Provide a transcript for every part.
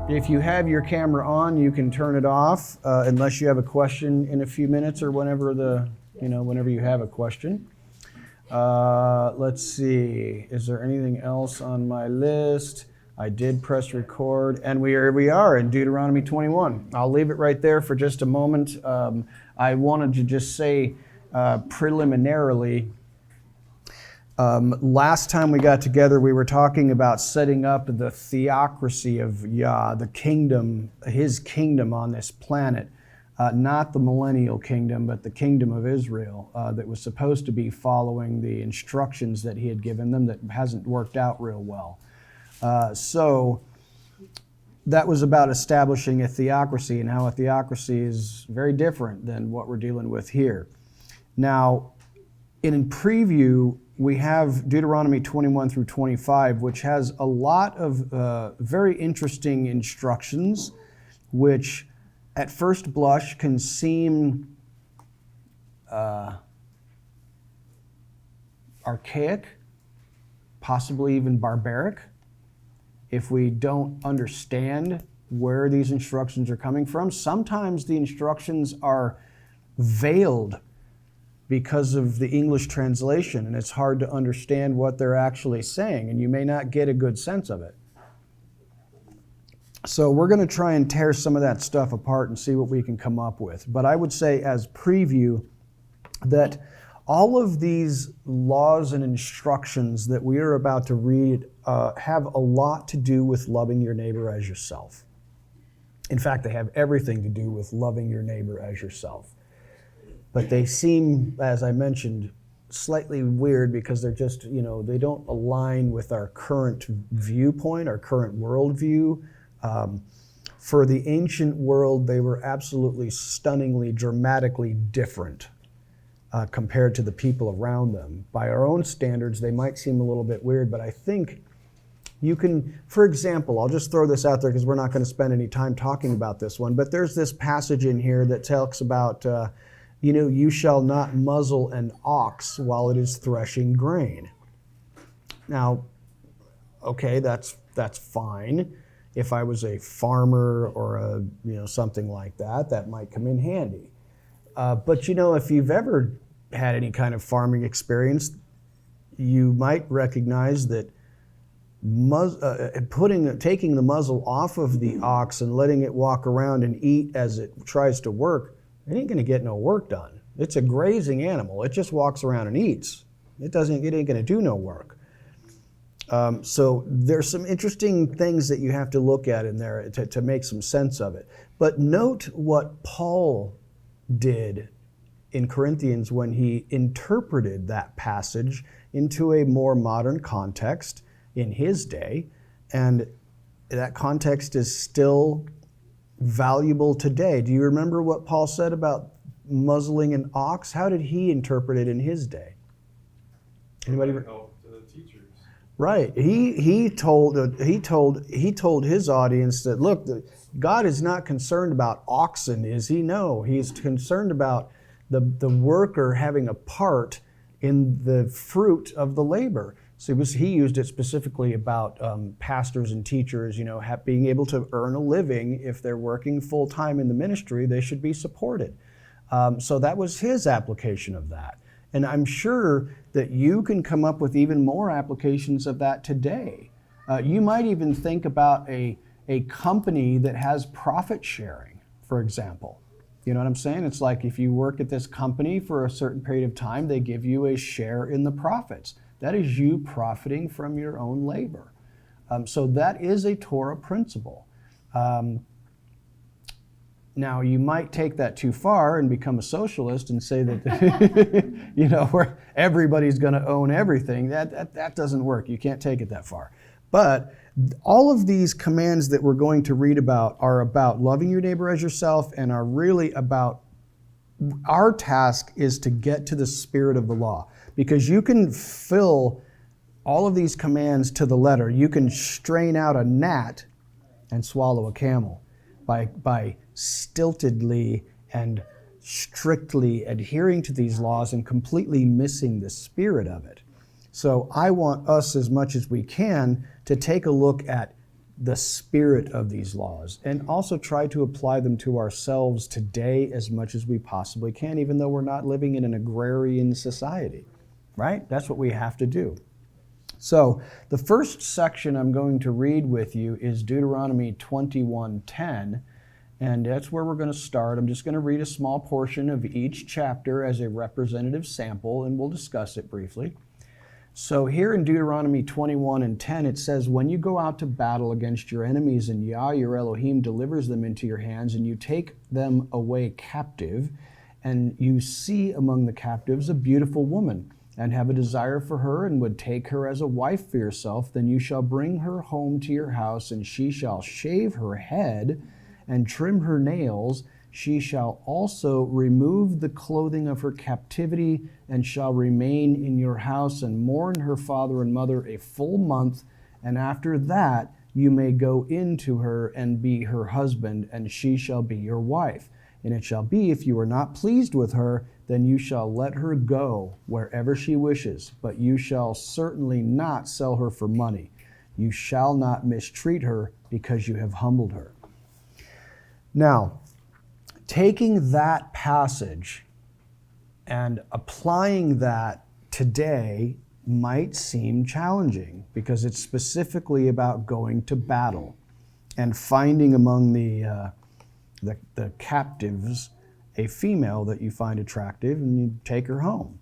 If you have your camera on, you can turn it off unless you have a question in a few minutes or whenever whenever you have a question. Let's see. Is there anything else on my list? I did press record, and we are in Deuteronomy 21. I'll leave it right there for just a moment. I wanted to just say preliminarily, last time we got together, we were talking about setting up the theocracy of Yah, the kingdom, his kingdom on this planet. Not the millennial kingdom, but the kingdom of Israel that was supposed to be following the instructions that he had given them that hasn't worked out real well. So that was about establishing a theocracy and how a theocracy is very different than what we're dealing with here. Now, in preview, we have Deuteronomy 21 through 25, which has a lot of very interesting instructions, which at first blush can seem archaic, possibly even barbaric, if we don't understand where these instructions are coming from. Sometimes the instructions are veiled because of the English translation, and it's hard to understand what they're actually saying, and you may not get a good sense of it. So we're going to try and tear some of that stuff apart and see what we can come up with. But I would say as preview that all of these laws and instructions that we are about to read have a lot to do with loving your neighbor as yourself. In fact, they have everything to do with loving your neighbor as yourself. But they seem, as I mentioned, slightly weird because they're just, they don't align with our current viewpoint, our current worldview. For the ancient world, they were absolutely stunningly, dramatically different compared to the people around them. By our own standards, they might seem a little bit weird, but I think you can, for example, I'll just throw this out there because we're not going to spend any time talking about this one, but there's this passage in here that talks about, you shall not muzzle an ox while it is threshing grain. Now, okay, that's fine. If I was a farmer or something like that, that might come in handy. But if you've ever had any kind of farming experience, you might recognize that taking the muzzle off of the ox and letting it walk around and eat as it tries to work, it ain't going to get no work done. It's a grazing animal. It just walks around and eats. It ain't going to do no work. So there's some interesting things that you have to look at in there to make some sense of it. But note what Paul did in Corinthians when he interpreted that passage into a more modern context in his day. And that context is still valuable today. Do you remember what Paul said about muzzling an ox? How did he interpret it in his day? Anybody? Help the teachers. Right. He told his audience that, look, God is not concerned about oxen, is he? No, he's concerned about the worker having a part in the fruit of the labor. So he used it specifically about pastors and teachers, being able to earn a living. If they're working full time in the ministry, they should be supported. So that was his application of that. And I'm sure that you can come up with even more applications of that today. You might even think about a company that has profit sharing, for example. You know what I'm saying? It's like if you work at this company for a certain period of time, they give you a share in the profits. That is you profiting from your own labor. So that is a Torah principle. Now, you might take that too far and become a socialist and say that, where everybody's going to own everything. That doesn't work. You can't take it that far. But all of these commands that we're going to read about are about loving your neighbor as yourself and are really about, our task is to get to the spirit of the law. Because you can fill all of these commands to the letter. You can strain out a gnat and swallow a camel by stiltedly and strictly adhering to these laws and completely missing the spirit of it. So I want us, as much as we can, to take a look at the spirit of these laws and also try to apply them to ourselves today as much as we possibly can, even though we're not living in an agrarian society, right? That's what we have to do. So the first section I'm going to read with you is Deuteronomy 21:10, and that's where we're going to start. I'm just going to read a small portion of each chapter as a representative sample, and we'll discuss it briefly. So here in Deuteronomy 21:10, it says, when you go out to battle against your enemies and Yah, your Elohim, delivers them into your hands, and you take them away captive, and you see among the captives a beautiful woman, and have a desire for her, and would take her as a wife for yourself, then you shall bring her home to your house, and she shall shave her head and trim her nails. She shall also remove the clothing of her captivity, and shall remain in your house, and mourn her father and mother a full month, and after that you may go into her and be her husband, and she shall be your wife. And it shall be, if you are not pleased with her, then you shall let her go wherever she wishes, but you shall certainly not sell her for money. You shall not mistreat her, because you have humbled her. Now, taking that passage and applying that today might seem challenging, because it's specifically about going to battle and finding among the captives a female that you find attractive, and you take her home.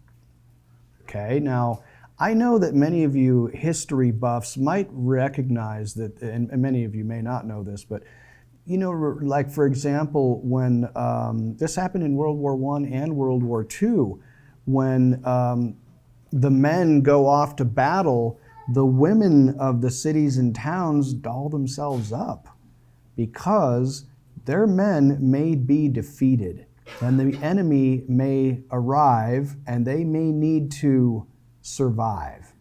Okay, now I know that many of you history buffs might recognize that, and many of you may not know this, but you know, like for example, when this happened in World War I and World War II, when the men go off to battle, the women of the cities and towns doll themselves up, because their men may be defeated, and the enemy may arrive, and they may need to survive.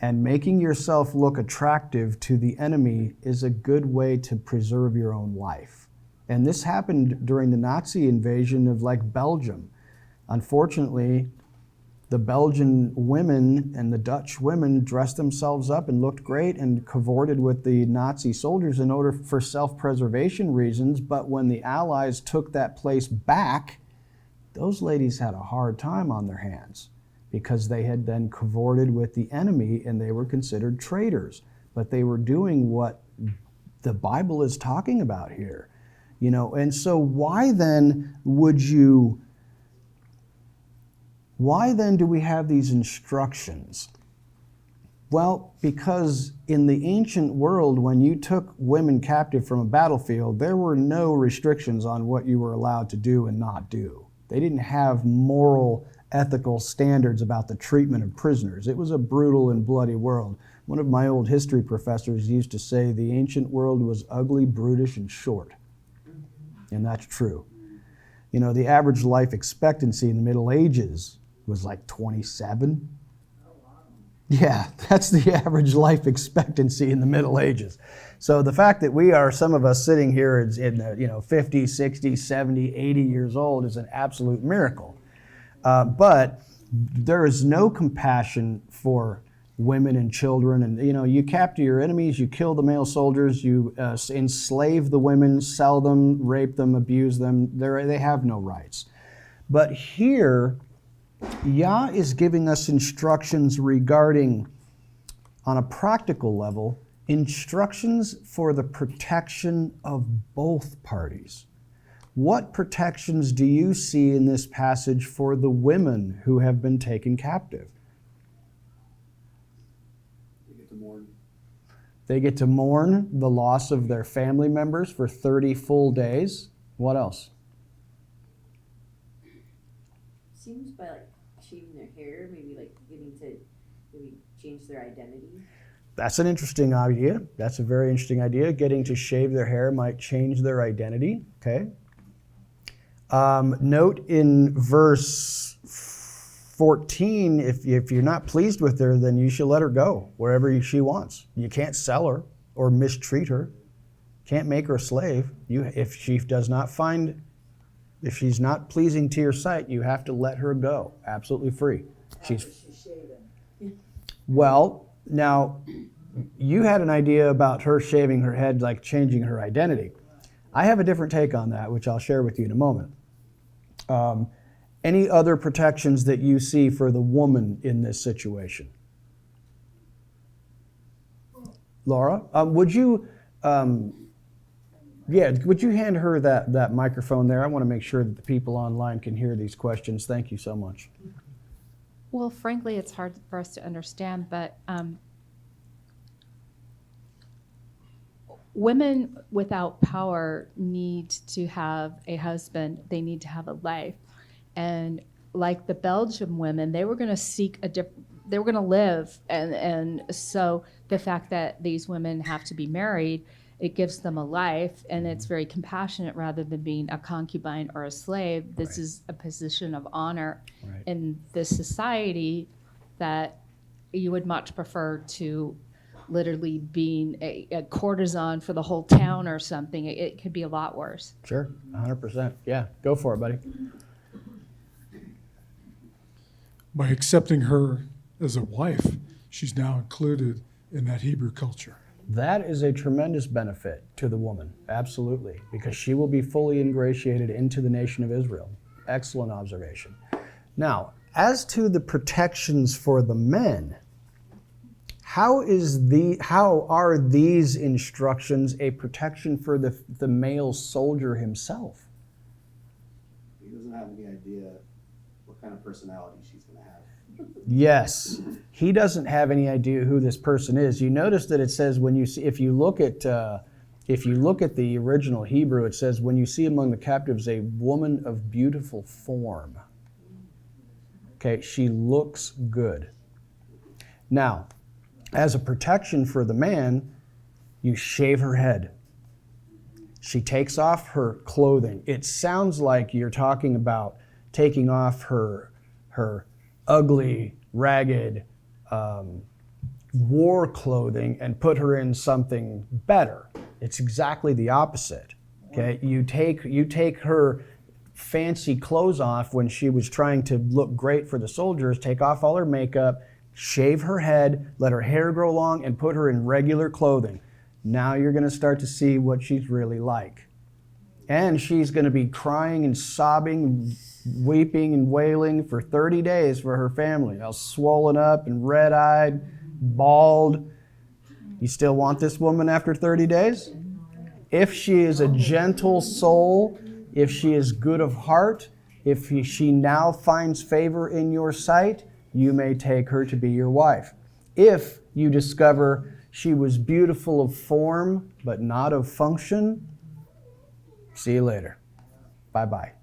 And making yourself look attractive to the enemy is a good way to preserve your own life. And this happened during the Nazi invasion of like Belgium. Unfortunately, the Belgian women and the Dutch women dressed themselves up and looked great and cavorted with the Nazi soldiers in order for self-preservation reasons. But when the Allies took that place back, those ladies had a hard time on their hands, because they had then cavorted with the enemy and they were considered traitors. But they were doing what the Bible is talking about here, you know. And so why then do we have these instructions? Well, because in the ancient world, when you took women captive from a battlefield, there were no restrictions on what you were allowed to do and not do. They didn't have moral, ethical standards about the treatment of prisoners. It was a brutal and bloody world. One of my old history professors used to say the ancient world was ugly, brutish, and short. And that's true. You know, the average life expectancy in the Middle Ages was like 27. Yeah, that's the average life expectancy in the Middle Ages. So the fact that we are, some of us sitting here in the 50, 60, 70, 80 years old is an absolute miracle. But there is no compassion for women and children. And, you know, you capture your enemies, you kill the male soldiers, you enslave the women, sell them, rape them, abuse them. They have no rights. But here, Yah is giving us instructions regarding, on a practical level, instructions for the protection of both parties. What protections do you see in this passage for the women who have been taken captive? They get to mourn. They get to mourn the loss of their family members for 30 full days. What else? Seems by like shaving their hair, maybe like getting to maybe change their identity. That's an interesting idea. That's a very interesting idea. Getting to shave their hair might change their identity. Okay. Note in verse 14, if you're not pleased with her, then you should let her go wherever she wants. You can't sell her or mistreat her. Can't make her a slave. If she's not pleasing to your sight, you have to let her go, absolutely free. She's shaven. Well, now, you had an idea about her shaving her head, like changing her identity. I have a different take on that, which I'll share with you in a moment. Any other protections that you see for the woman in this situation? Laura, would you hand her that microphone there? I want to make sure that the people online can hear these questions. Thank you so much. Well, frankly, it's hard for us to understand, but women without power need to have a husband. They need to have a life. And like the Belgian women, they were going to seek they were going to live. And so the fact that these women have to be married, it gives them a life, and it's very compassionate rather than being a concubine or a slave. This is a position of honor in this society that you would much prefer to literally being a courtesan for the whole town or something. It could be a lot worse. Sure, 100%. Yeah, go for it, buddy. By accepting her as a wife, she's now included in that Hebrew culture. That is a tremendous benefit to the woman, absolutely, because she will be fully ingratiated into the nation of Israel. Excellent observation. Now, as to the protections for the men, how are these instructions a protection for the male soldier himself? He doesn't have any idea what kind of personality she's going to have. Yes, he doesn't have any idea who this person is. You notice that it says if you look at the original Hebrew, it says when you see among the captives a woman of beautiful form. Okay, she looks good. Now, as a protection for the man, you shave her head. She takes off her clothing. It sounds like you're talking about taking off her ugly, ragged war clothing and put her in something better. It's exactly the opposite. Okay, you take her fancy clothes off when she was trying to look great for the soldiers, take off all her makeup, shave her head, let her hair grow long, and put her in regular clothing. Now you're going to start to see what she's really like. And she's going to be crying and sobbing, weeping and wailing for 30 days for her family, all swollen up and red-eyed, bald. You still want this woman after 30 days? If she is a gentle soul, if she is good of heart, if she now finds favor in your sight, you may take her to be your wife. If you discover she was beautiful of form but not of function, see you later. Bye-bye.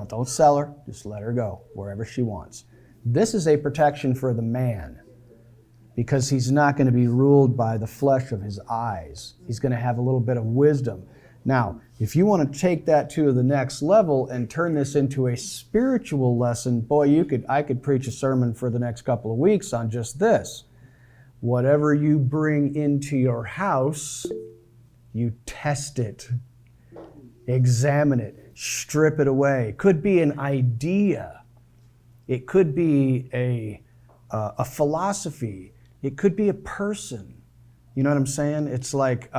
Don't sell her, just let her go wherever she wants. This is a protection for the man because he's not going to be ruled by the flesh of his eyes. He's going to have a little bit of wisdom. Now, if you want to take that to the next level and turn this into a spiritual lesson, boy, I could preach a sermon for the next couple of weeks on just this. Whatever you bring into your house, you test it, examine it, strip it away. It could be an idea. It could be a philosophy. It could be a person. You know what I'm saying? It's like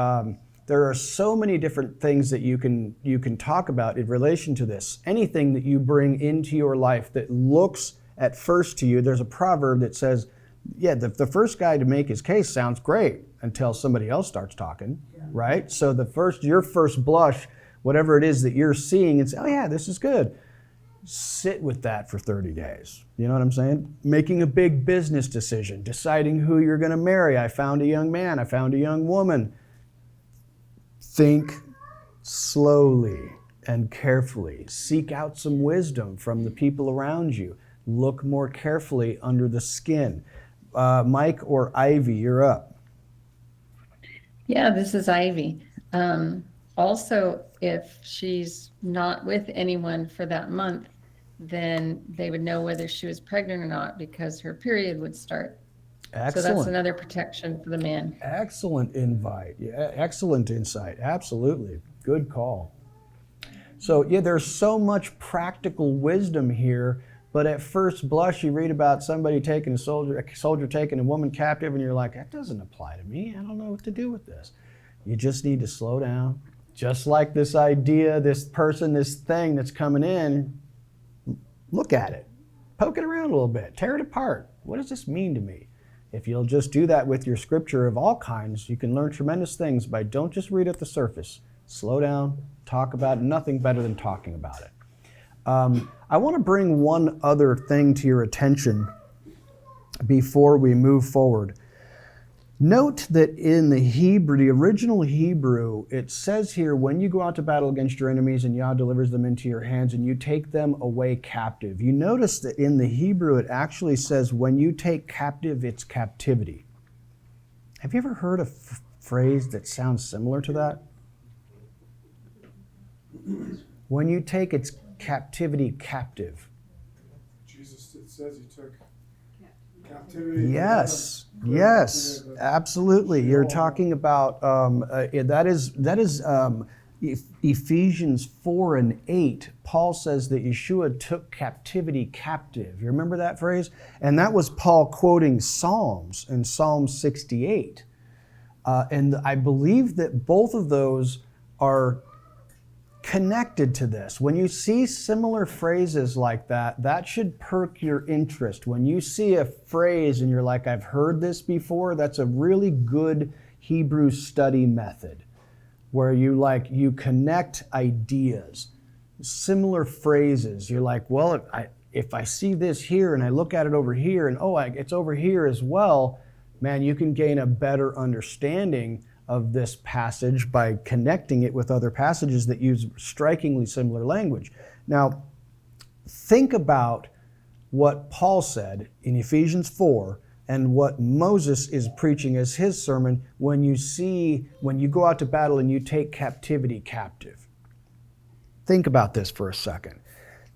there are so many different things that you can talk about in relation to this. Anything that you bring into your life that looks at first to you, there's a proverb that says, yeah, the first guy to make his case sounds great until somebody else starts talking, right? So your first blush, whatever it is that you're seeing, and say, oh yeah, this is good. Sit with that for 30 days. You know what I'm saying? Making a big business decision, deciding who you're going to marry. I found a young man. I found a young woman. Think slowly and carefully. Seek out some wisdom from the people around you. Look more carefully under the skin. Mike or Ivy, you're up. Yeah, this is Ivy. Also, if she's not with anyone for that month, then they would know whether she was pregnant or not because her period would start. Excellent. So that's another protection for the man. Excellent invite. Yeah, excellent insight. Absolutely. Good call. So yeah, there's so much practical wisdom here But at first blush, you read about somebody taking a soldier taking a woman captive, and you're like, that doesn't apply to me. I don't know what to do with this. You just need to slow down. Just like this idea, this person, this thing that's coming in, look at it. Poke it around a little bit. Tear it apart. What does this mean to me? If you'll just do that with your scripture of all kinds, you can learn tremendous things by don't just read at the surface. Slow down, talk about it. Nothing better than talking about it. I want to bring one other thing to your attention before we move forward. Note that in the Hebrew, the original Hebrew, it says here, when you go out to battle against your enemies and Yah delivers them into your hands and you take them away captive. You notice that in the Hebrew, it actually says when you take captive, it's captivity. Have you ever heard a phrase that sounds similar to that? When you take its captivity captive. Jesus, it says he took captivity. Yes, yes, absolutely. You're talking about that is Ephesians 4:8. Paul says that Yeshua took captivity captive. You remember that phrase? And that was Paul quoting Psalms in Psalm 68. And I believe that both of those are connected to this. When you see similar phrases like that, that should perk your interest. When you see a phrase and you're like, I've heard this before, that's a really good Hebrew study method where you connect ideas, similar phrases. You're like, well, if I see this here and I look at it over here and it's over here as well, man, you can gain a better understanding of this passage by connecting it with other passages that use strikingly similar language. Now, think about what Paul said in Ephesians 4 and what Moses is preaching as his sermon when you go out to battle and you take captivity captive. Think about this for a second.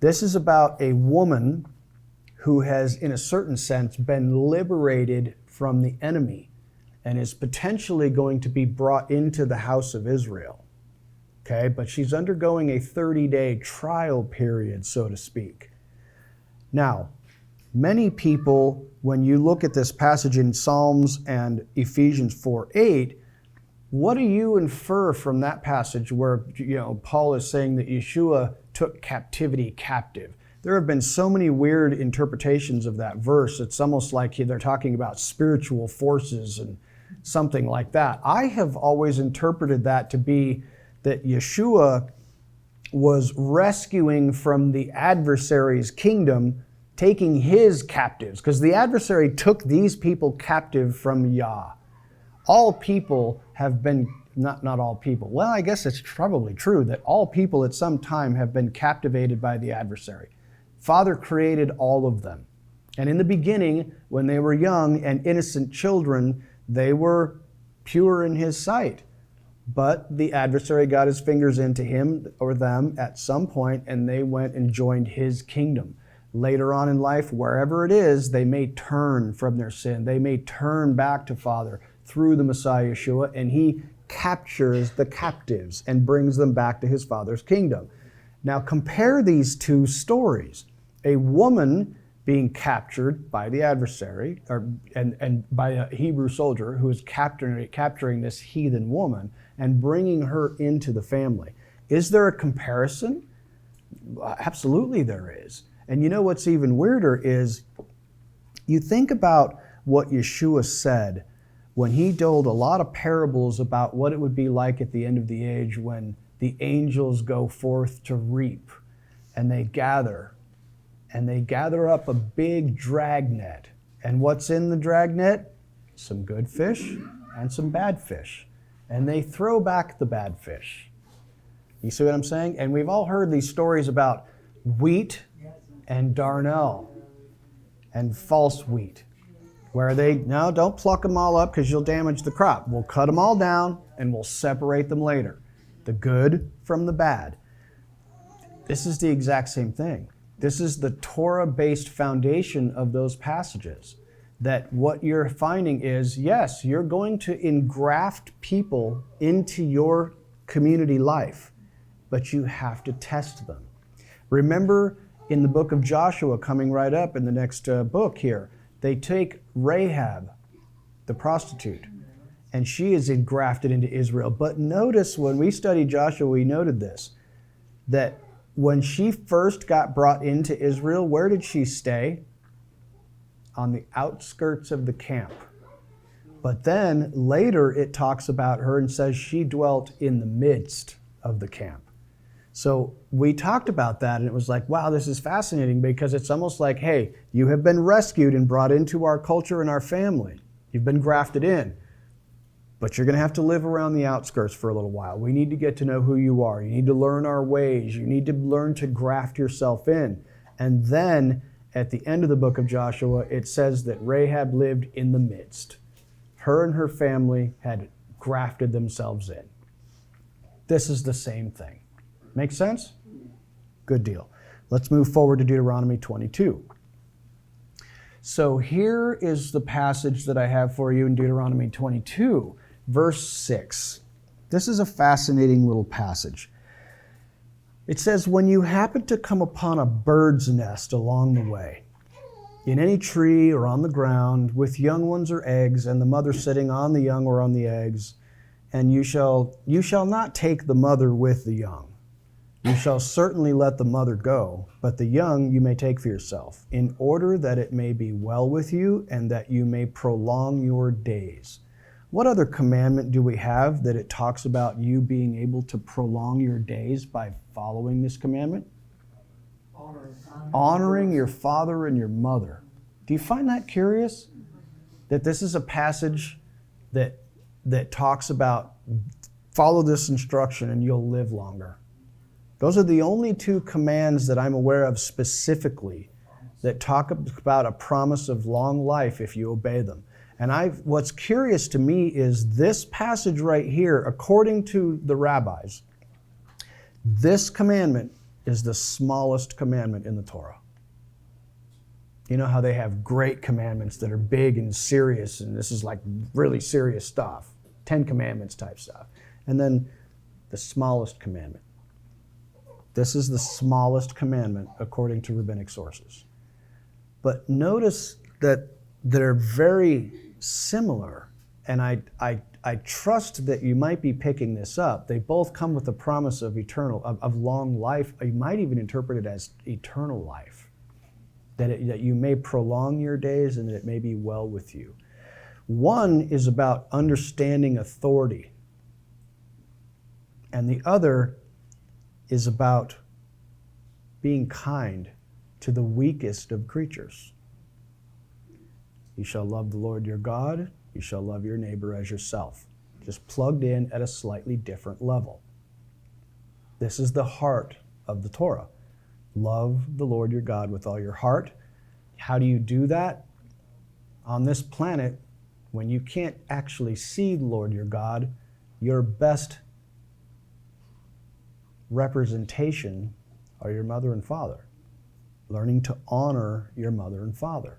This is about a woman who has, in a certain sense, been liberated from the enemy and is potentially going to be brought into the house of Israel. Okay, but she's undergoing a 30-day trial period, so to speak. Now, many people, when you look at this passage in Psalms and Ephesians 4:8, what do you infer from that passage where Paul is saying that Yeshua took captivity captive? There have been so many weird interpretations of that verse. It's almost like they're talking about spiritual forces and something like that. I have always interpreted that to be that Yeshua was rescuing from the adversary's kingdom, taking his captives, because the adversary took these people captive from Yah. All people have been, not all people, well, I guess it's probably true that all people at some time have been captivated by the adversary. Father created all of them. And in the beginning, when they were young and innocent children, they were pure in his sight. But the adversary got his fingers into him or them at some point, and they went and joined his kingdom. Later on in life, wherever it is, they may turn from their sin. They may turn back to Father through the Messiah Yeshua, and he captures the captives and brings them back to his Father's kingdom. Now compare these two stories. A woman being captured by the adversary, and by a Hebrew soldier who is capturing this heathen woman and bringing her into the family. Is there a comparison? Absolutely there is. And you know what's even weirder is you think about what Yeshua said when he told a lot of parables about what it would be like at the end of the age when the angels go forth to reap and they gather up a big dragnet. And what's in the dragnet? Some good fish and some bad fish. And they throw back the bad fish. You see what I'm saying? And we've all heard these stories about wheat and darnel and false wheat, where don't pluck them all up because you'll damage the crop. We'll cut them all down and we'll separate them later. The good from the bad. This is the exact same thing. This is the Torah-based foundation of those passages. That what you're finding is, yes, you're going to engraft people into your community life, but you have to test them. Remember In the book of Joshua, coming right up in the next book here, they take Rahab, the prostitute, and she is engrafted into Israel. But notice when we studied Joshua, we noted this, that when she first got brought into Israel, where did she stay? On the outskirts of the camp. But then later it talks about her and says she dwelt in the midst of the camp. So we talked about that, and it was like, wow, this is fascinating, because it's almost like, hey, you have been rescued and brought into our culture and our family. You've been grafted in, but you're going to have to live around the outskirts for a little while. We need to get to know who you are. You need to learn our ways. You need to learn to graft yourself in. And then at the end of the book of Joshua, it says that Rahab lived in the midst. Her and her family had grafted themselves in. This is the same thing. Make sense? Good deal. Let's move forward to Deuteronomy 22. So here is the passage that I have for you in Deuteronomy 22, verse 6. This is a fascinating little passage. It says, when you happen to come upon a bird's nest along the way, in any tree or on the ground, with young ones or eggs, and the mother sitting on the young or on the eggs, and you shall not take the mother with the young. You shall certainly let the mother go, but the young you may take for yourself, in order that it may be well with you, and that you may prolong your days. What other commandment do we have that it talks about you being able to prolong your days by following this commandment? Honoring your father and your mother. Do you find that curious? That this is a passage that talks about follow this instruction and you'll live longer. Those are the only two commands that I'm aware of specifically that talk about a promise of long life if you obey them. And what's curious to me is this passage right here, according to the rabbis, this commandment is the smallest commandment in the Torah. You know how they have great commandments that are big and serious, and this is like really serious stuff, 10 Commandments type stuff. And then the smallest commandment. This is the smallest commandment according to rabbinic sources. But notice that they're very similar, and I trust that you might be picking this up. They both come with the promise of of long life. You might even interpret it as eternal life, that you may prolong your days and that it may be well with you. One is about understanding authority, and the other is about being kind to the weakest of creatures. You shall love the Lord your God. You shall love your neighbor as yourself. Just plugged in at a slightly different level. This is the heart of the Torah. Love the Lord your God with all your heart. How do you do that? On this planet, when you can't actually see the Lord your God, your best representation are your mother and father. Learning to honor your mother and father.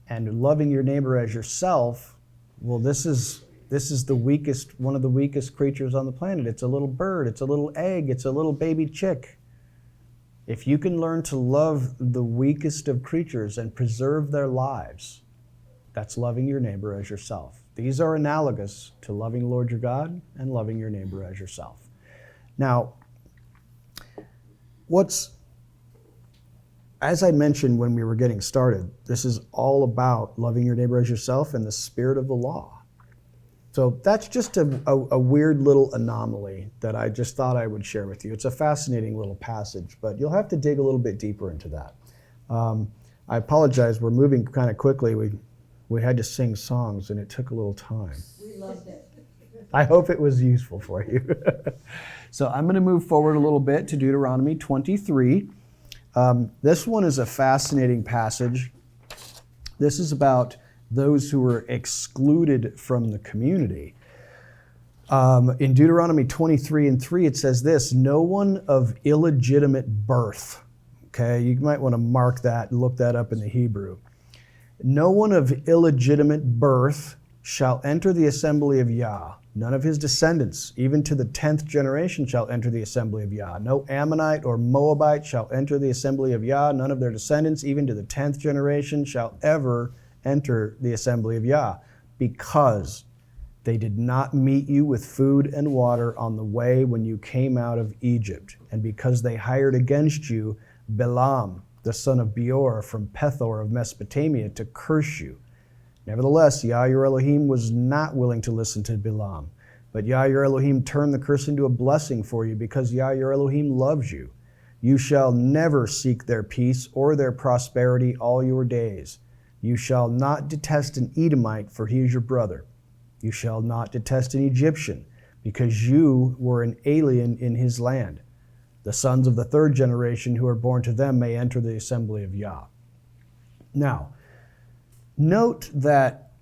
And loving your neighbor as yourself, well, this is the weakest, one of the weakest creatures on the planet. It's a little bird, it's a little egg, it's a little baby chick. If you can learn to love the weakest of creatures and preserve their lives, that's loving your neighbor as yourself. These are analogous to loving the Lord your God and loving your neighbor as yourself. Now, as I mentioned when we were getting started, this is all about loving your neighbor as yourself and the spirit of the law. So that's just a weird little anomaly that I just thought I would share with you. It's a fascinating little passage, but you'll have to dig a little bit deeper into that. I apologize, we're moving kind of quickly. We had to sing songs and it took a little time. We loved it. I hope it was useful for you. So I'm going to move forward a little bit to Deuteronomy 23. This one is a fascinating passage. This is about those who were excluded from the community. In Deuteronomy 23:3, it says this: no one of illegitimate birth. Okay, you might want to mark that and look that up in the Hebrew. No one of illegitimate birth shall enter the assembly of Yah, None of his descendants, even to the 10th generation, shall enter the assembly of Yah. No Ammonite or Moabite shall enter the assembly of Yah. None of their descendants, even to the 10th generation, shall ever enter the assembly of Yah, because they did not meet you with food and water on the way when you came out of Egypt, and because they hired against you Balaam, the son of Beor, from Pethor of Mesopotamia, to curse you. Nevertheless, Yah your Elohim was not willing to listen to Balaam, but Yah your Elohim turned the curse into a blessing for you, because Yah your Elohim loves you. You shall never seek their peace or their prosperity all your days. You shall not detest an Edomite, for he is your brother. You shall not detest an Egyptian, because you were an alien in his land. The sons of the 3rd generation who are born to them may enter the assembly of Yah. Now, note that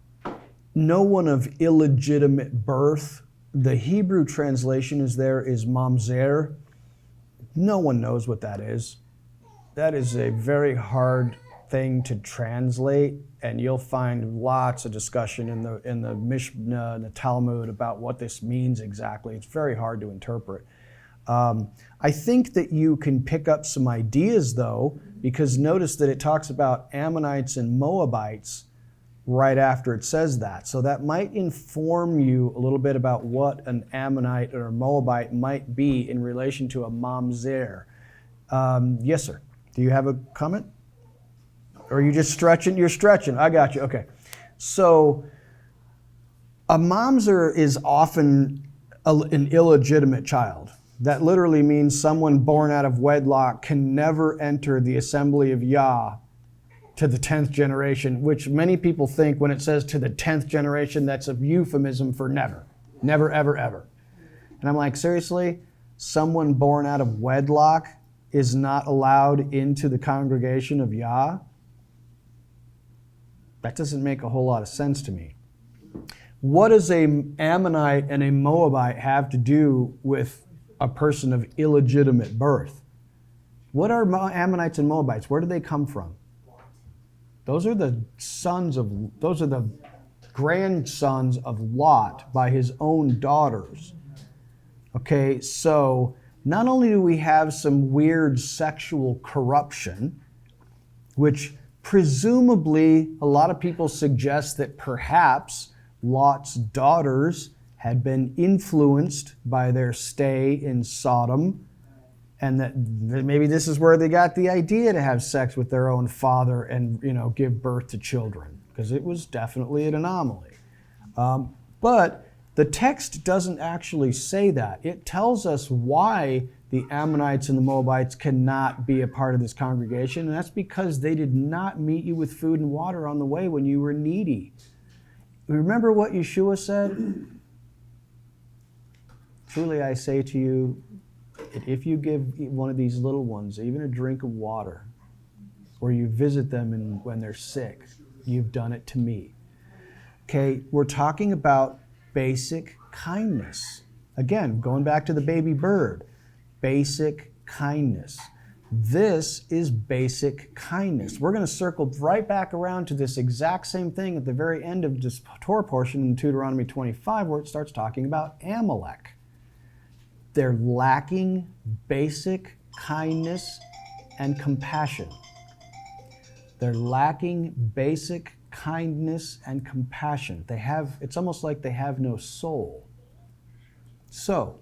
no one of illegitimate birth, the Hebrew translation is mamzer. No one knows what that is. That is a very hard thing to translate, and you'll find lots of discussion in the Mishnah and the Talmud about what this means exactly. It's very hard to interpret. I think that you can pick up some ideas, though, because notice that it talks about Ammonites and Moabites right after it says that. So that might inform you a little bit about what an Ammonite or a Moabite might be in relation to a mamzer. Yes, sir. Do you have a comment? Or are you just stretching? You're stretching. I got you. Okay. So a mamzer is often an illegitimate child. That literally means someone born out of wedlock can never enter the assembly of Yah to the 10th generation, which many people think when it says to the 10th generation, that's a euphemism for never. Never, ever, ever. And I'm like, seriously? Someone born out of wedlock is not allowed into the congregation of Yah? That doesn't make a whole lot of sense to me. What does an Ammonite and a Moabite have to do with a person of illegitimate birth? What are Ammonites and Moabites? Where do they come from? Those are the grandsons of Lot by his own daughters. Okay, so not only do we have some weird sexual corruption, which presumably a lot of people suggest that perhaps Lot's daughters had been influenced by their stay in Sodom, and that maybe this is where they got the idea to have sex with their own father and, give birth to children, because it was definitely an anomaly. But the text doesn't actually say that. It tells us why the Ammonites and the Moabites cannot be a part of this congregation, and that's because they did not meet you with food and water on the way when you were needy. Remember what Yeshua said? Truly I say to you, that if you give one of these little ones even a drink of water, or you visit them when they're sick, you've done it to me. Okay, we're talking about basic kindness. Again, going back to the baby bird, basic kindness. This is basic kindness. We're going to circle right back around to this exact same thing at the very end of this Torah portion in Deuteronomy 25, where it starts talking about Amalek. They're lacking basic kindness and compassion. They're lacking basic kindness and compassion. It's almost like they have no soul. So,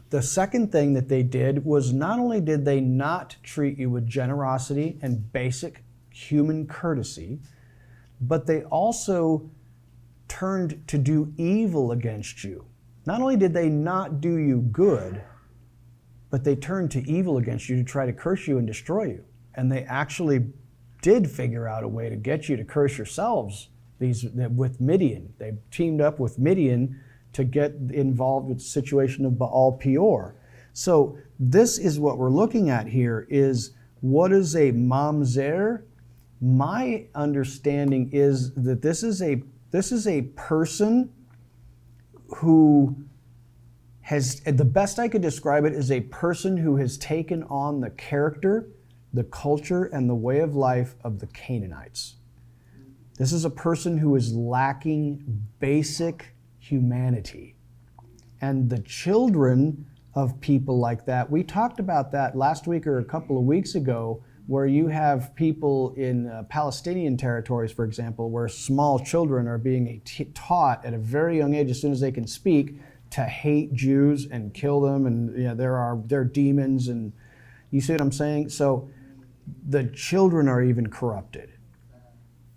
the second thing that they did was not only did they not treat you with generosity and basic human courtesy, but they also turned to do evil against you. Not only did they not do you good, but they turned to evil against you to try to curse you and destroy you. And they actually did figure out a way to get you to curse yourselves with Midian. They teamed up with Midian to get involved with the situation of Baal Peor. So this is what we're looking at here is, what is a mamzer? My understanding is that this is a person who has, the best I could describe it, is a person who has taken on the character, the culture, and the way of life of the Canaanites. This is a person who is lacking basic humanity. And the children of people like that, we talked about that last week or a couple of weeks ago, where you have people in Palestinian territories, for example, where small children are being taught at a very young age, as soon as they can speak, to hate Jews and kill them, and they're demons, and you see what I'm saying? So the children are even corrupted.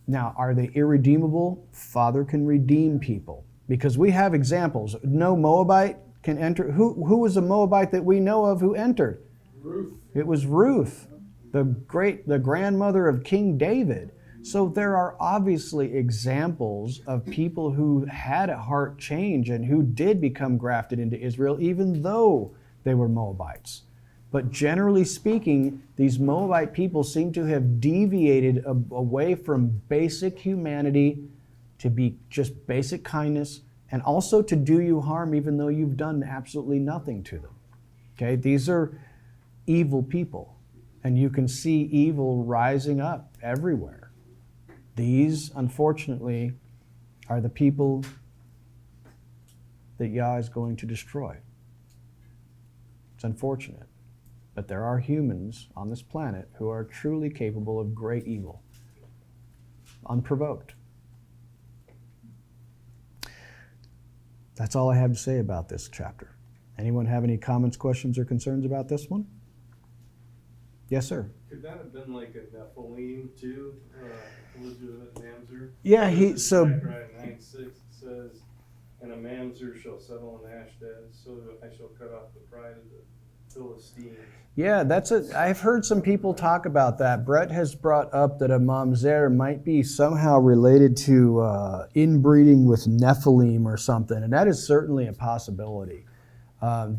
Now, are they irredeemable? Father can redeem people, because we have examples. No Moabite can enter. Who was a Moabite that we know of who entered? Ruth. It was Ruth, the grandmother of King David. So there are obviously examples of people who had a heart change and who did become grafted into Israel, even though they were Moabites. But generally speaking, these Moabite people seem to have deviated away from basic humanity to be just basic kindness, and also to do you harm even though you've done absolutely nothing to them. Okay, these are evil people, and you can see evil rising up everywhere. These, unfortunately, are the people that Yah is going to destroy. It's unfortunate, but there are humans on this planet who are truly capable of great evil, unprovoked. That's all I have to say about this chapter. Anyone have any comments, questions, or concerns about this one? Yes, sir. Could that have been like a Nephilim too? Legitimate mamzer? Yeah, Zechariah 9:6 says, "And a mamzer shall settle in Ashdod, so I shall cut off the pride of the Philistines." Yeah, I've heard some people talk about that. Brett has brought up that a mamzer might be somehow related to inbreeding with Nephilim or something, and that is certainly a possibility. I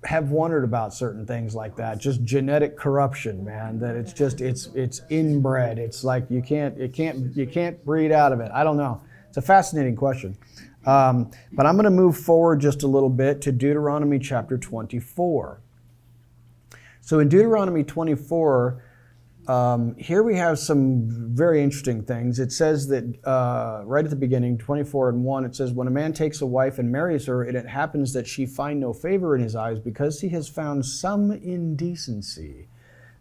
have wondered about certain things like that, just genetic corruption, man. That it's inbred. It's like you can't breed out of it. I don't know. It's a fascinating question. But I'm going to move forward just a little bit to Deuteronomy chapter 24. So in Deuteronomy 24, here we have some very interesting things. It says that right at the beginning, 24:1, it says, "When a man takes a wife and marries her, and it happens that she find no favor in his eyes because he has found some indecency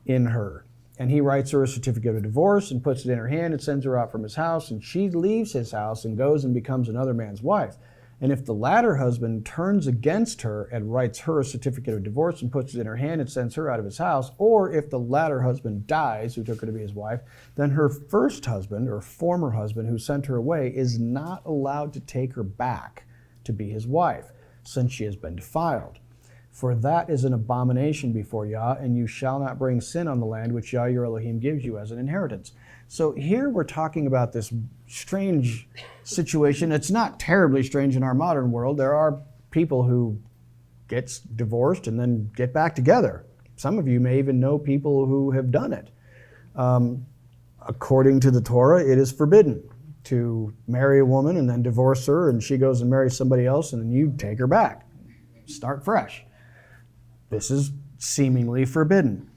in her. And he writes her a certificate of divorce and puts it in her hand and sends her out from his house, and she leaves his house and goes and becomes another man's wife. And if the latter husband turns against her and writes her a certificate of divorce and puts it in her hand and sends her out of his house, or if the latter husband dies, who took her to be his wife, then her first husband or former husband who sent her away is not allowed to take her back to be his wife, since she has been defiled. For that is an abomination before Yah, and you shall not bring sin on the land which Yah your Elohim gives you as an inheritance." So here we're talking about this strange situation. It's not terribly strange in our modern world. There are people who get divorced and then get back together. Some of you may even know people who have done it. According to the Torah, it is forbidden to marry a woman and then divorce her, and she goes and marries somebody else, and then you take her back. Start fresh. This is seemingly forbidden.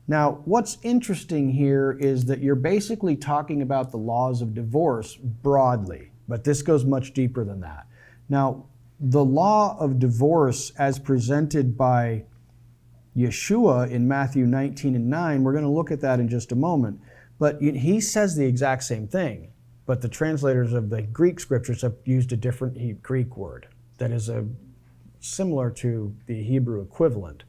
Now, what's interesting here is that you're basically talking about the laws of divorce broadly, but this goes much deeper than that. Now, the law of divorce as presented by Yeshua in Matthew 19:9, we're going to look at that in just a moment, but he says the exact same thing, but the translators of the Greek scriptures have used a different Greek word that is similar to the Hebrew equivalent.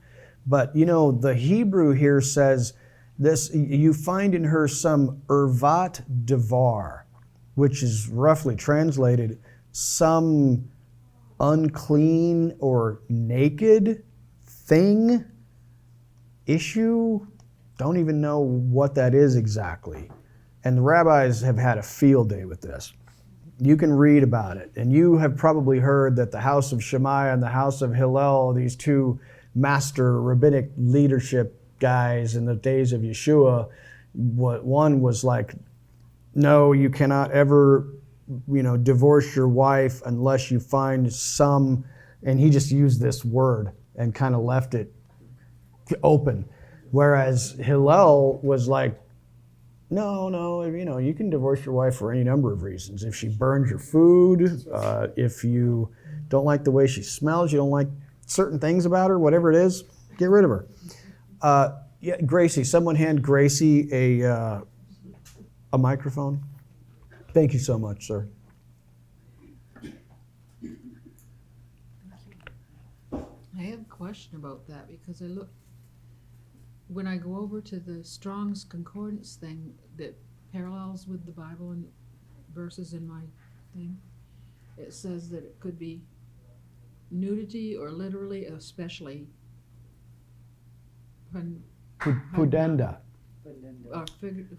But the Hebrew here says this: you find in her some ervat devar, which is roughly translated some unclean or naked thing, issue. Don't even know what that is exactly. And the rabbis have had a field day with this. You can read about it. And you have probably heard that the house of Shammai and the house of Hillel, these two master rabbinic leadership guys in the days of Yeshua, one was like, no, you cannot ever, divorce your wife unless you find some, and he just used this word and kind of left it open. Whereas Hillel was like, No, you can divorce your wife for any number of reasons. If she burns your food, if you don't like the way she smells, you don't like certain things about her, whatever it is, get rid of her. Yeah, Gracie, someone hand Gracie a microphone. Thank you so much, sir. I have a question about that because when I go over to the Strong's Concordance thing that parallels with the Bible and verses in my thing, it says that it could be nudity or literally, especially Pudenda.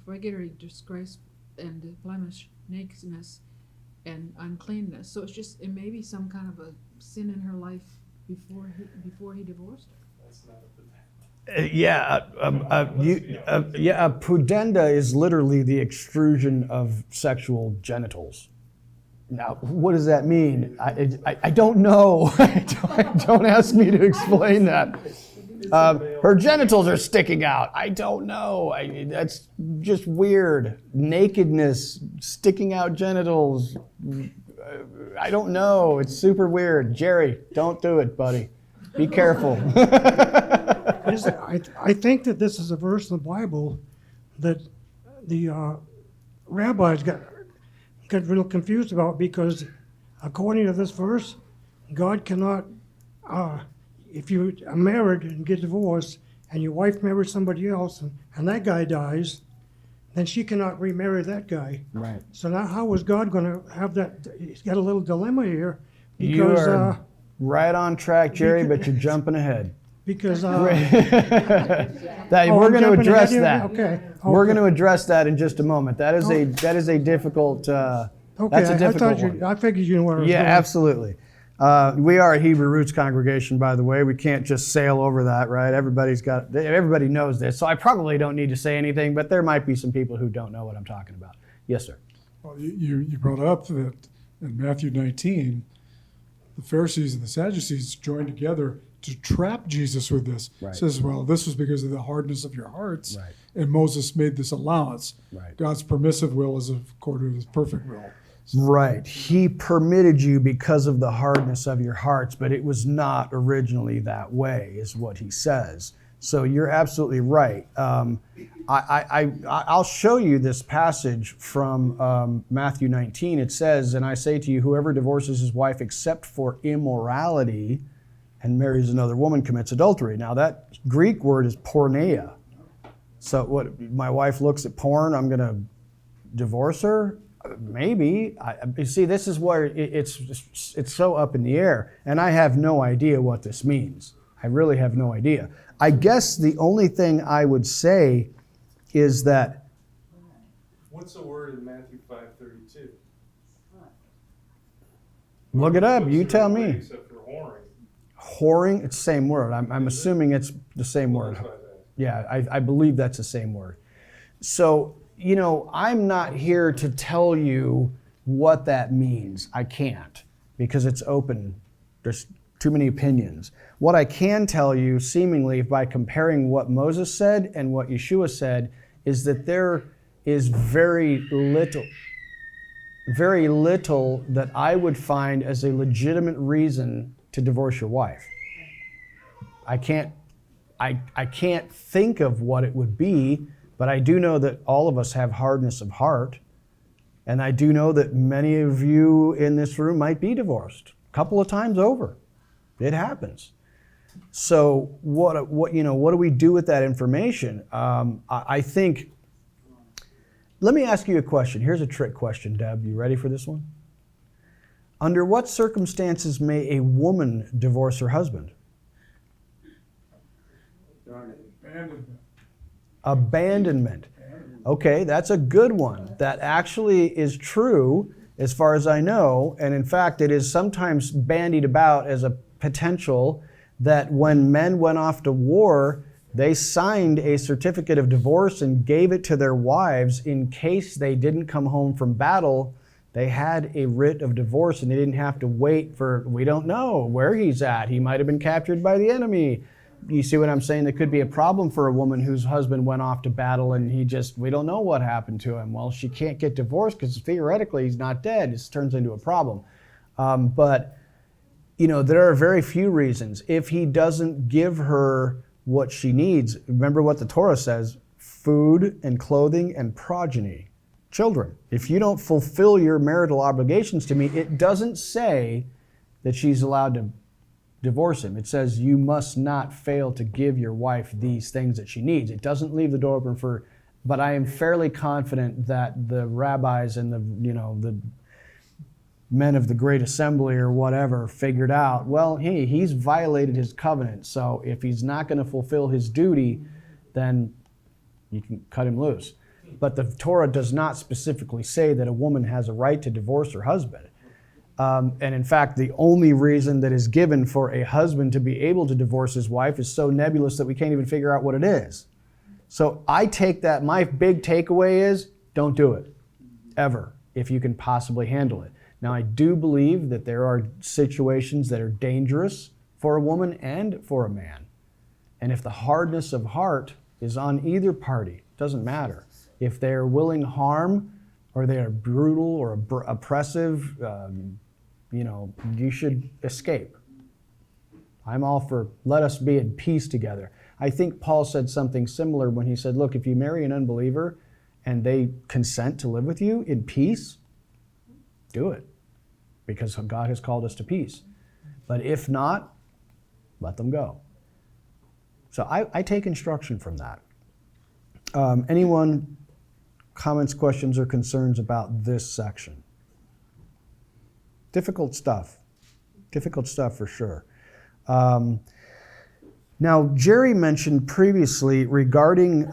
figurative disgrace and blemish, nakedness, and uncleanness. So it may be some kind of a sin in her life before he divorced her. That's not A pudenda is literally the extrusion of sexual genitals. Now, what does that mean? I don't know. Don't ask me to explain that. Her genitals are sticking out. I don't know. That's just weird. Nakedness, sticking out genitals. I don't know. It's super weird. Jerry, don't do it, buddy. Be careful. I think that this is a verse in the Bible that the rabbis got real confused about, because according to this verse, God cannot, if you are married and get divorced and your wife marries somebody else and that guy dies, then she cannot remarry that guy. Right. So now how is God going to have that? He's got a little dilemma here. You Because, are right on track, Jerry, but you're jumping ahead. because We're I'm going to jumping address ahead that. here? Okay. We're going to address that in just a moment. That is a difficult. Okay, That's a difficult one. I figured you knew where I was Yeah, going. absolutely. We are a Hebrew roots congregation, by the way. We can't just sail over that, right? Everybody knows this, so I probably don't need to say anything, but there might be some people who don't know what I'm talking about. Yes, sir. Well, you brought up that in Matthew 19, the Pharisees and the Sadducees joined together to trap Jesus with this. Right. Says, well, this was because of the hardness of your hearts, Right. and Moses made this allowance. Right. God's permissive will is according to his perfect will. Right. He permitted you because of the hardness of your hearts, but it was not originally that way, is what he says. So you're absolutely right. I'll show you this passage from Matthew 19. It says, "And I say to you, whoever divorces his wife except for immorality and marries another woman commits adultery." Now that Greek word is porneia. So what? My wife looks at porn, I'm going to divorce her? Maybe. You see, this is where it's so up in the air, and I have no idea what this means. I really have no idea. I guess the only thing I would say is that What's the word in Matthew 5:32? look it up. You tell me. Except for whoring. Whoring. It's the same word. I'm assuming it's the same word. That's what I asked. Yeah, I believe that's the same word. So, I'm not here to tell you what that means. I can't, because it's open. There's too many opinions. What I can tell you, seemingly, by comparing what Moses said and what Yeshua said, is that there is very little that I would find as a legitimate reason to divorce your wife. I can't think of what it would be, but I do know that all of us have hardness of heart, and I do know that many of you in this room might be divorced a couple of times over. It happens. So what do we do with that information? I think. Let me ask you a question. Here's a trick question, Deb. You ready for this one? Under what circumstances may a woman divorce her husband? Abandonment. Okay, that's a good one. That actually is true as far as I know, and in fact it is sometimes bandied about as a potential that when men went off to war, they signed a certificate of divorce and gave it to their wives in case they didn't come home from battle. They had a writ of divorce and they didn't have to wait for, we don't know where he's at. He might have been captured by the enemy. You see what I'm saying? There could be a problem for a woman whose husband went off to battle and we don't know what happened to him. Well, she can't get divorced because theoretically he's not dead. This turns into a problem. But there are very few reasons. If he doesn't give her what she needs, remember what the Torah says, food and clothing and progeny, children. If you don't fulfill your marital obligations to me, it doesn't say that she's allowed to divorce him. It says you must not fail to give your wife these things that she needs. It doesn't leave the door open but I am fairly confident that the rabbis and the men of the Great Assembly or whatever figured out, well, hey, he's violated his covenant. So if he's not going to fulfill his duty, then you can cut him loose. But the Torah does not specifically say that a woman has a right to divorce her husband. And in fact, the only reason that is given for a husband to be able to divorce his wife is so nebulous that we can't even figure out what it is. So I take that, my big takeaway is, don't do it, ever, if you can possibly handle it. Now, I do believe that there are situations that are dangerous for a woman and for a man. And if the hardness of heart is on either party, it doesn't matter. If they're willing harm or they are brutal or oppressive, you should escape. I'm all for let us be in peace together. I think Paul said something similar when he said, look, if you marry an unbeliever and they consent to live with you in peace, do it, because God has called us to peace. But if not, let them go. So I take instruction from that. Anyone, comments, questions, or concerns about this section? Difficult stuff for sure. Now, Jerry mentioned previously regarding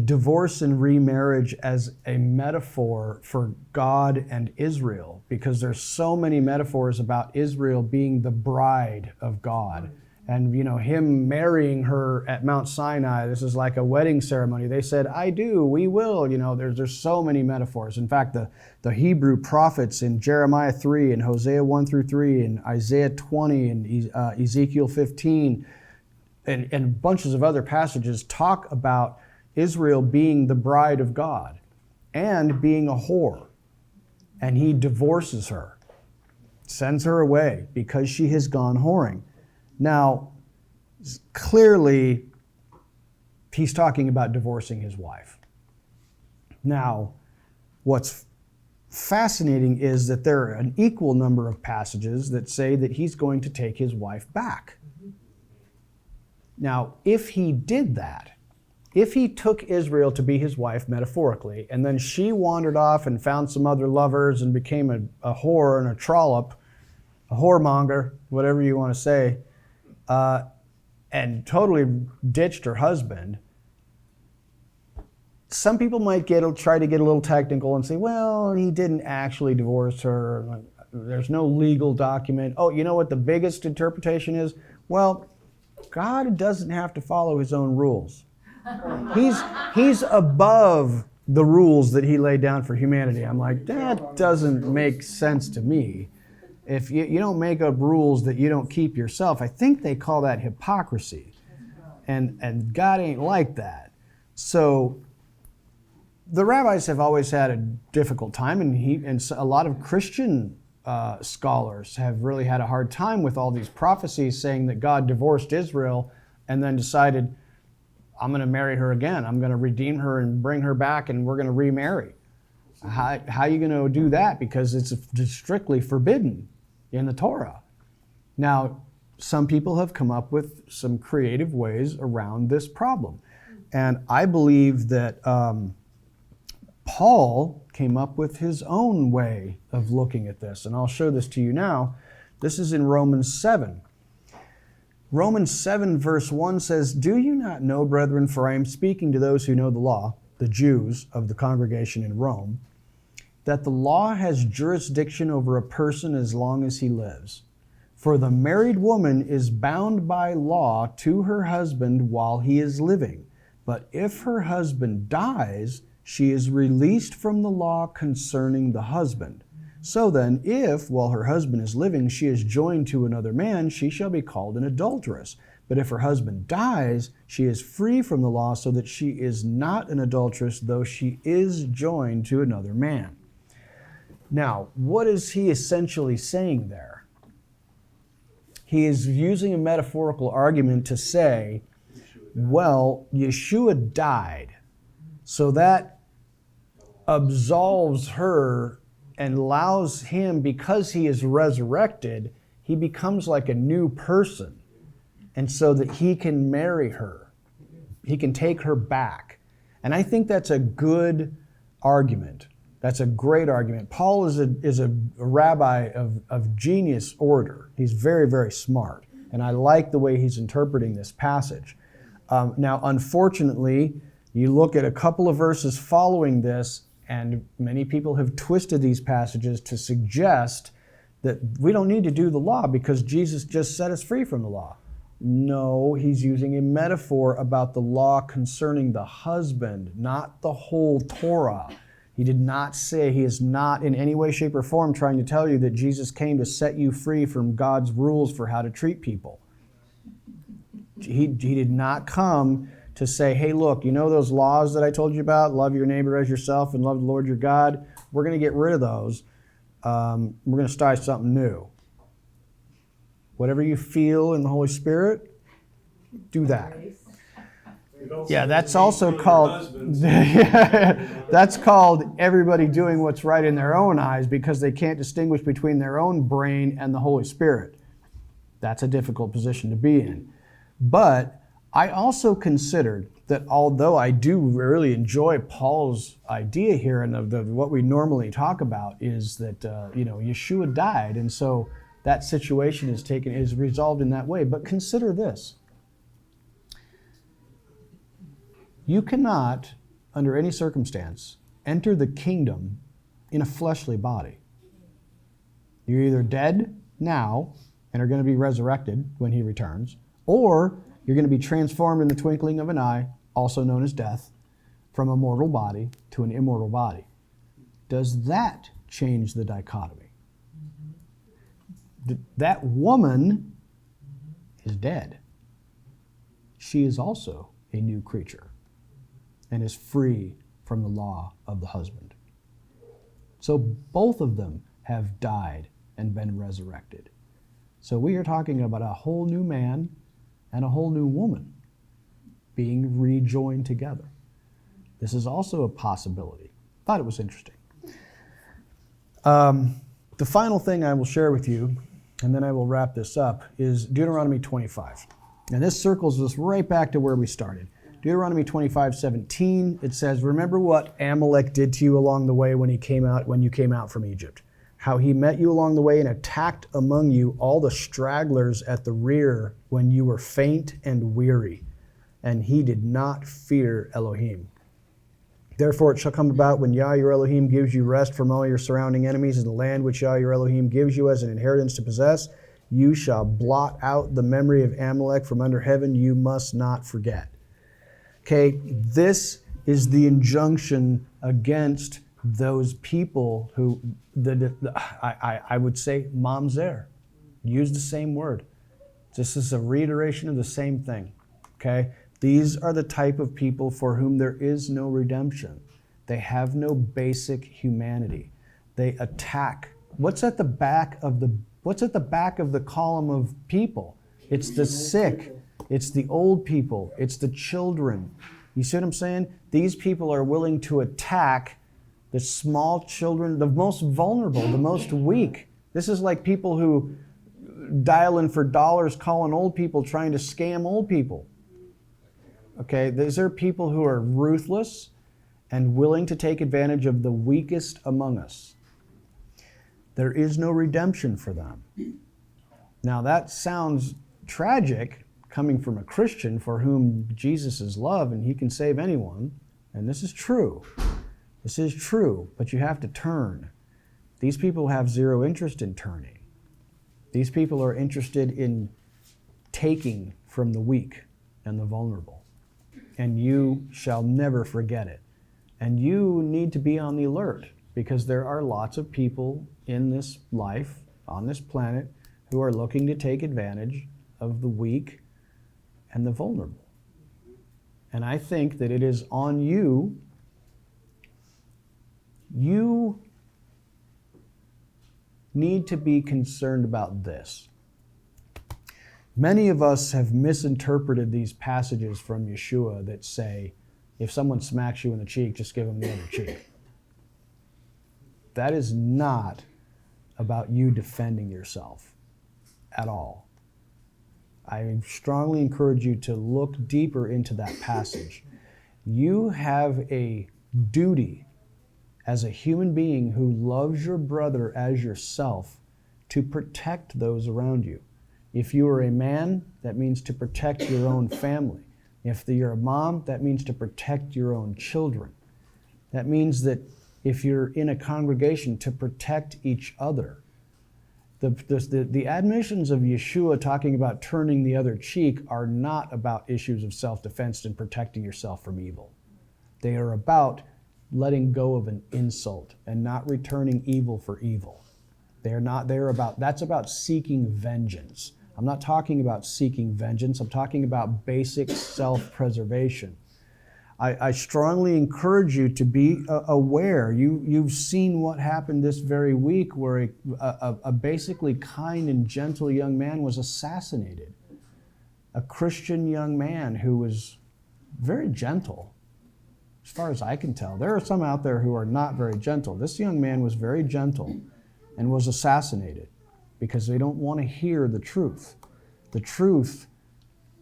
divorce and remarriage as a metaphor for God and Israel, because there's so many metaphors about Israel being the bride of God. And, him marrying her at Mount Sinai, this is like a wedding ceremony. They said, I do, we will. There's so many metaphors. In fact, the Hebrew prophets in Jeremiah 3 and Hosea 1 through 3 and Isaiah 20 and Ezekiel 15 and bunches of other passages talk about Israel being the bride of God and being a whore. And he divorces her, sends her away because she has gone whoring. Now, clearly, he's talking about divorcing his wife. Now, what's fascinating is that there are an equal number of passages that say that he's going to take his wife back. Now, if he did that, if he took Israel to be his wife metaphorically, and then she wandered off and found some other lovers and became a whore and a trollop, a whoremonger, whatever you want to say, and totally ditched her husband, some people might try to get a little technical and say, well, he didn't actually divorce her. There's no legal document. Oh, you know what the biggest interpretation is? Well, God doesn't have to follow his own rules. He's above the rules that he laid down for humanity. I'm like, that doesn't make sense to me. If you don't make up rules that you don't keep yourself, I think they call that hypocrisy. And God ain't like that. So the rabbis have always had a difficult time, and a lot of Christian scholars have really had a hard time with all these prophecies saying that God divorced Israel and then decided, I'm going to marry her again. I'm going to redeem her and bring her back, and we're going to remarry. How are you going to do that? Because it's strictly forbidden in the Torah. Now, some people have come up with some creative ways around this problem. And I believe that Paul came up with his own way of looking at this. And I'll show this to you now. This is in Romans 7. Romans 7 verse 1 says, "Do you not know, brethren, for I am speaking to those who know the law, the Jews of the congregation in Rome, that the law has jurisdiction over a person as long as he lives. For the married woman is bound by law to her husband while he is living. But if her husband dies, she is released from the law concerning the husband. So then, if, while her husband is living, she is joined to another man, she shall be called an adulteress. But if her husband dies, she is free from the law, so that she is not an adulteress, though she is joined to another man. Now, what is he essentially saying there? He is using a metaphorical argument to say, well, Yeshua died, so that absolves her and allows him, because he is resurrected, he becomes like a new person. And so that he can marry her. He can take her back. And I think that's a good argument. That's a great argument. Paul is a rabbi of genius order. He's very, very smart. And I like the way he's interpreting this passage. Now, unfortunately, you look at a couple of verses following this, and many people have twisted these passages to suggest that we don't need to do the law because Jesus just set us free from the law. No, he's using a metaphor about the law concerning the husband, not the whole Torah. He did not say, he is not in any way, shape, or form trying to tell you that Jesus came to set you free from God's rules for how to treat people. He did not come to say, hey, look, you know those laws that I told you about? Love your neighbor as yourself and love the Lord your God? We're going to get rid of those. We're going to start something new. Whatever you feel in the Holy Spirit, do that. Yeah, that's also called that's called everybody doing what's right in their own eyes because they can't distinguish between their own brain and the Holy Spirit. That's a difficult position to be in. But I also considered that although I do really enjoy Paul's idea here, and what we normally talk about is that Yeshua died, and so that situation is resolved in that way. But consider this. You cannot, under any circumstance, enter the kingdom in a fleshly body. You're either dead now and are going to be resurrected when he returns, or you're going to be transformed in the twinkling of an eye, also known as death, from a mortal body to an immortal body. Does that change the dichotomy? That woman is dead. She is also a new creature and is free from the law of the husband. So both of them have died and been resurrected. So we are talking about a whole new man and a whole new woman being rejoined together. This is also a possibility. Thought it was interesting. The final thing I will share with you, and then I will wrap this up, is Deuteronomy 25. And this circles us right back to where we started. Deuteronomy 25:17, it says, remember what Amalek did to you along the way when you came out from Egypt. How he met you along the way and attacked among you all the stragglers at the rear when you were faint and weary. And he did not fear Elohim. Therefore it shall come about when Yah your Elohim gives you rest from all your surrounding enemies in the land which Yah your Elohim gives you as an inheritance to possess, you shall blot out the memory of Amalek from under heaven. You must not forget. Okay, this is the injunction against those people who, I would say, mamzer. Use the same word. This is a reiteration of the same thing. Okay? These are the type of people for whom there is no redemption. They have no basic humanity. They attack. What's at the back of the column of people? It's the sick. It's the old people. It's the children. You see what I'm saying? These people are willing to attack the small children, the most vulnerable, the most weak. This is like people who dial in for dollars calling old people, trying to scam old people. Okay, these are people who are ruthless and willing to take advantage of the weakest among us. There is no redemption for them. Now that sounds tragic coming from a Christian for whom Jesus is love and he can save anyone. And this is true. This is true, but you have to turn. These people have zero interest in turning. These people are interested in taking from the weak and the vulnerable. And you shall never forget it. And you need to be on the alert. because there are lots of people in this life, on this planet, who are looking to take advantage of the weak and the vulnerable. And I think that it is on you. You need to be concerned about this. Many of us have misinterpreted these passages from Yeshua that say, if someone smacks you in the cheek, just give them the other cheek. That is not about you defending yourself at all. I strongly encourage you to look deeper into that passage. You have a duty as a human being who loves your brother as yourself to protect those around you. If you are a man, that means to protect your own family. If you're a mom, that means to protect your own children. That means that if you're in a congregation, to protect each other. The admonitions of Yeshua talking about turning the other cheek are not about issues of self-defense and protecting yourself from evil. They are about letting go of an insult and not returning evil for evil. That's about seeking vengeance. I'm not talking about seeking vengeance. I'm talking about basic self-preservation. I strongly encourage you to be aware. You've seen what happened this very week where a basically kind and gentle young man was assassinated. A Christian young man who was very gentle, as far as I can tell. There are some out there who are not very gentle. This young man was very gentle and was assassinated because they don't want to hear the truth. The truth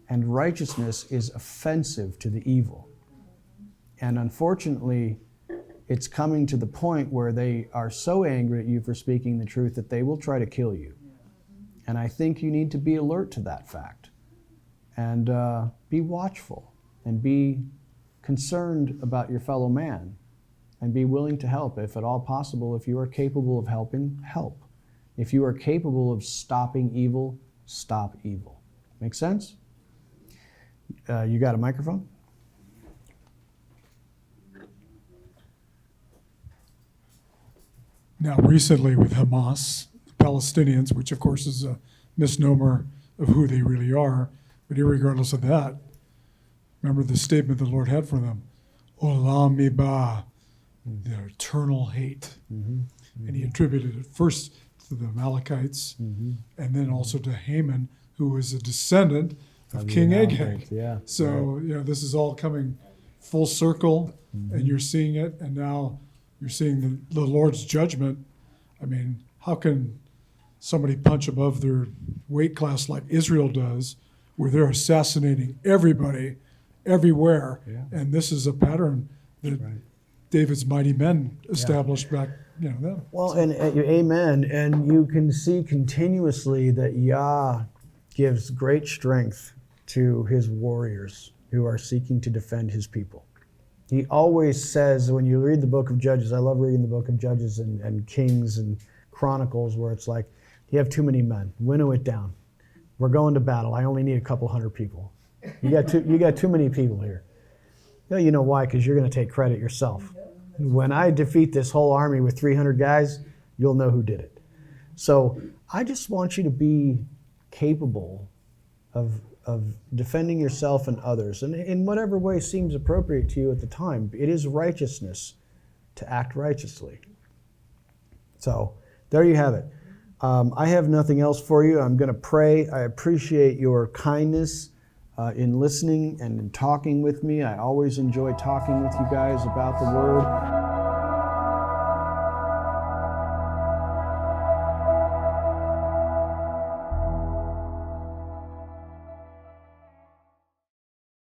and righteousness is offensive to the evil. And unfortunately, it's coming to the point where they are so angry at you for speaking the truth that they will try to kill you. And I think you need to be alert to that fact and be watchful and be concerned about your fellow man and be willing to help if at all possible. If you are capable of helping, help. If you are capable of stopping evil, stop evil. Make sense? You got a microphone? Now, recently with Hamas, the Palestinians, which of course is a misnomer of who they really are, but irregardless of that, remember the statement the Lord had for them, Olam Miba, their eternal hate. And he attributed it first to the Amalekites and then also to Haman, who was a descendant of King Agag. Yeah. So, this is all coming full circle, and you're seeing it, and now you're seeing the Lord's judgment. I mean, how can somebody punch above their weight class like Israel does, where they're assassinating everybody, everywhere? Yeah. And this is a pattern that David's mighty men established back, then. Well, and amen. And you can see continuously that Yah gives great strength to his warriors who are seeking to defend his people. He always says, when you read the book of Judges, I love reading the book of Judges and Kings and Chronicles, where it's like, you have too many men, winnow it down. We're going to battle. I only need a couple hundred people. You got too many people here. Yeah, you know why? Because you're going to take credit yourself. When I defeat this whole army with 300 guys, you'll know who did it. So I just want you to be capable of defending yourself and others, and in whatever way seems appropriate to you at the time. It is righteousness to act righteously. So there you have it. I have nothing else for you. I'm going to pray. I appreciate your kindness in listening and in talking with me. I always enjoy talking with you guys about the Word.